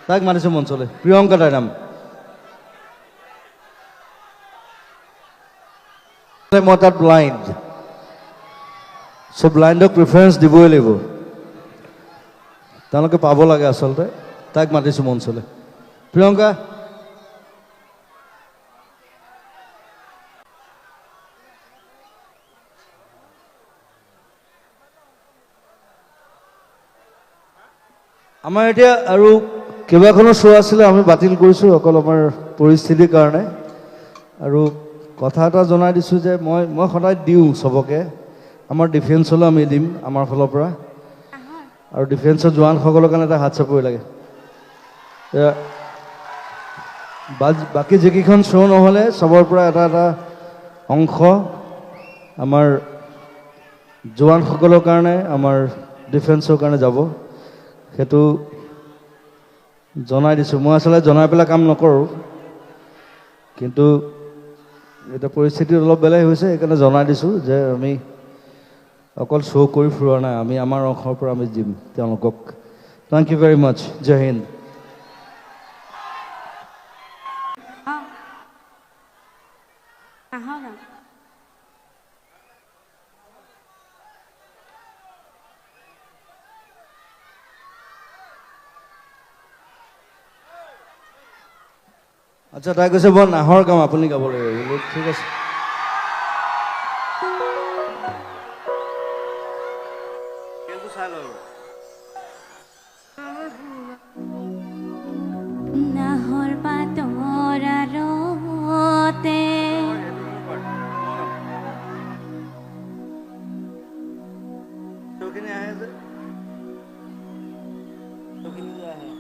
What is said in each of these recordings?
তাইক মাতিছোঁ মঞ্চলৈ। প্ৰিয়ংকা তাইৰ নাম। মই তাত ব্লাইণ্ড, চ' ব্লাইণ্ডক প্ৰিফাৰেঞ্চ দিবই লাগিব, তেওঁলোকে পাব লাগে আচলতে। তাইক মাতিছোঁ মঞ্চলৈ। প্ৰিয়ংকা, আমাৰ এতিয়া আৰু কেইবাখনো শ্ব' আছিলে, আমি বাতিল কৰিছোঁ অকল আমাৰ পৰিস্থিতিৰ কাৰণে। আৰু কথা এটা জনাই দিছোঁ যে মই সদায় দিওঁ চবকে, আমাৰ ডিফেন্সলৈ আমি দিম আমাৰ ফালৰ পৰা। আৰু ডিফেন্সৰ জোৱানসকলৰ কাৰণে এটা হাত চাপৰি লাগে। বাকী যিকেইখন শ্ব' নহ'লে চবৰ পৰা এটা এটা অংশ আমাৰ জোৱানসকলৰ কাৰণে, আমাৰ ডিফেন্সৰ কাৰণে যাব, সেইটো জনাই দিছোঁ। মই আচলতে জনাই পেলাই কাম নকৰোঁ, কিন্তু এতিয়া পৰিস্থিতি অলপ বেলেগ হৈছে, সেইকাৰণে জনাই দিছোঁ যে আমি অকল শ্ব' কৰি ফুৰোৱা নাই, আমি আমাৰ অংশৰ পৰা আমি দিম তেওঁলোকক। থেংক ইউ ভেৰি মাছ। জয় হিন্দ। আচ্ছা, তাই কৈছে বৰ নাহৰ কাম, আপুনি গাব লাগিব বোলো। ঠিক আছে। চাই লওঁ। নাহৰ পাতৰ আৰতে আহে যে আহে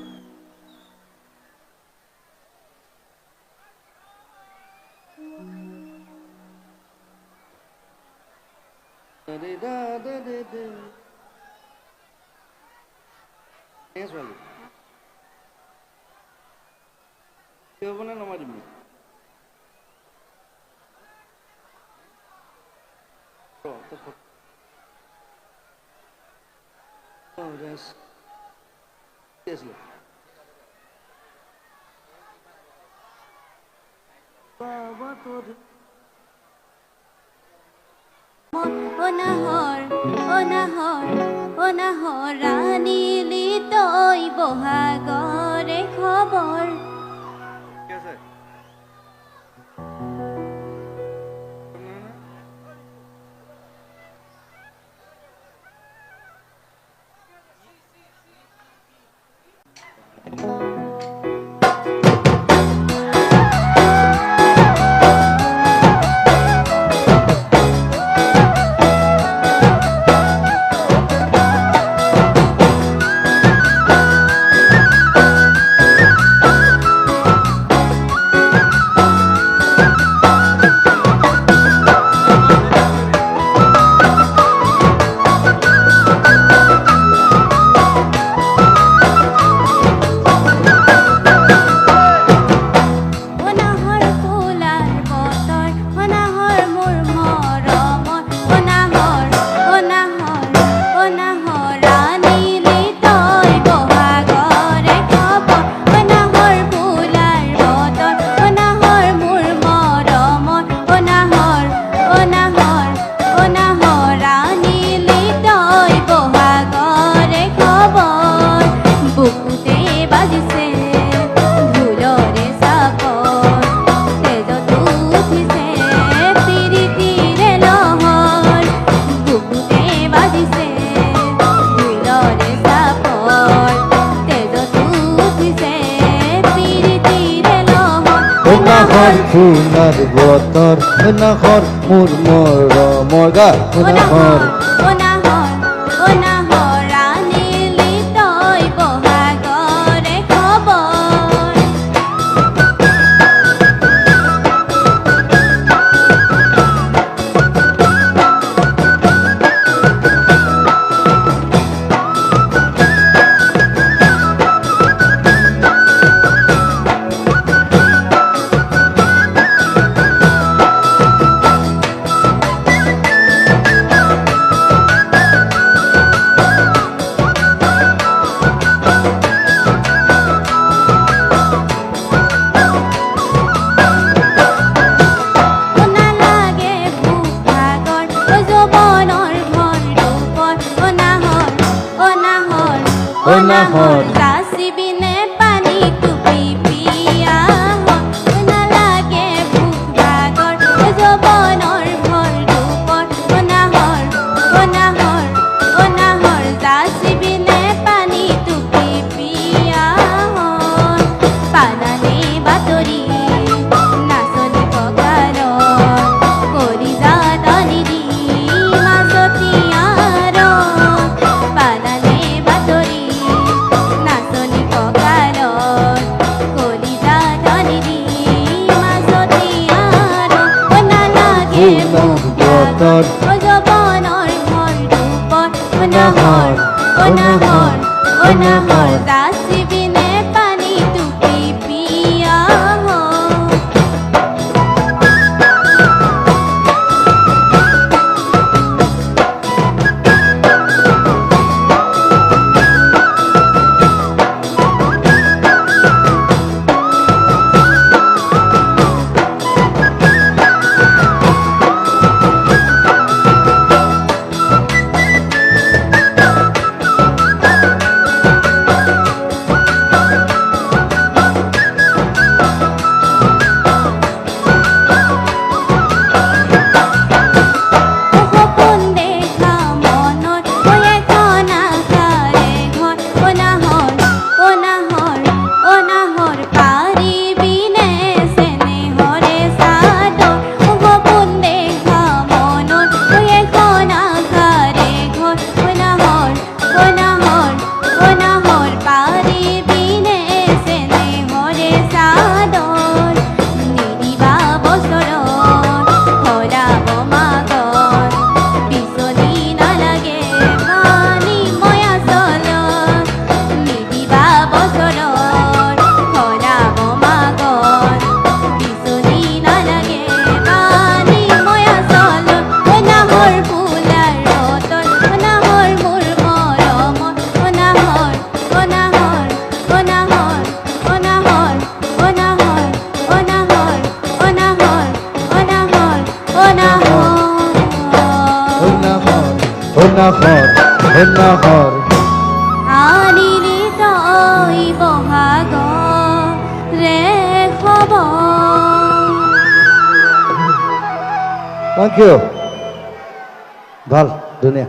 মানে নমাই দিম অনাহৰ ৰাণীলি তই বহাগৰে খবৰ। সোণাৰ বতৰ নাহৰ মোৰ মৰমৰ গা নাহৰ ৰাণীলি তই বহাগৰে খবৰ। নাহৰ যাচিবিনে পানী টুপি পিয়া নালাগে ভোক ভাগৰ যৌৱনৰ ভৰ ৰূপত নাহৰ যাচিবিনে পানী টুপি পিয়া পানানে বাতৰি নাচনি কঁকালত কৰি যাতনি দি মাজতীয়াৰ পানানে বাতৰি নাচনি কঁকালত কৰি যাতনি দি মাজতীয়াৰ নালাগে ভোক ভাগৰ যৌৱনৰ ভৰ ৰূপত নাহৰ যাচিবিনে পানী টুপি পিয়া সপোন দেখা মনত এখন আশাৰে ঘৰ নাহৰ পাৰিবিনে চেনেহৰে চাদৰ সপোন দেখা মনত এখন আশাৰে ঘৰ নাহৰ পাৰিবিনে চেনেহৰে চাদৰ নিদিবা বছৰত ভৰাব মাগত বিচনী নালাগে পানী ময়া চলত নিদিবা বছৰত ভৰাব মাগত বিচনী নালাগে পানী ময়া চলত নাহৰ ফুলাৰ ৰতন নাহৰ মোৰ মৰমত নাহৰ নাহৰ আনিলি তই বহাগৰে খবৰ থেংক ইউ ভাল ধুনীয়া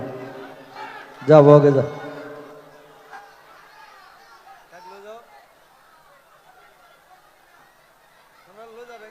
যা বহকে যা লৈ যাবে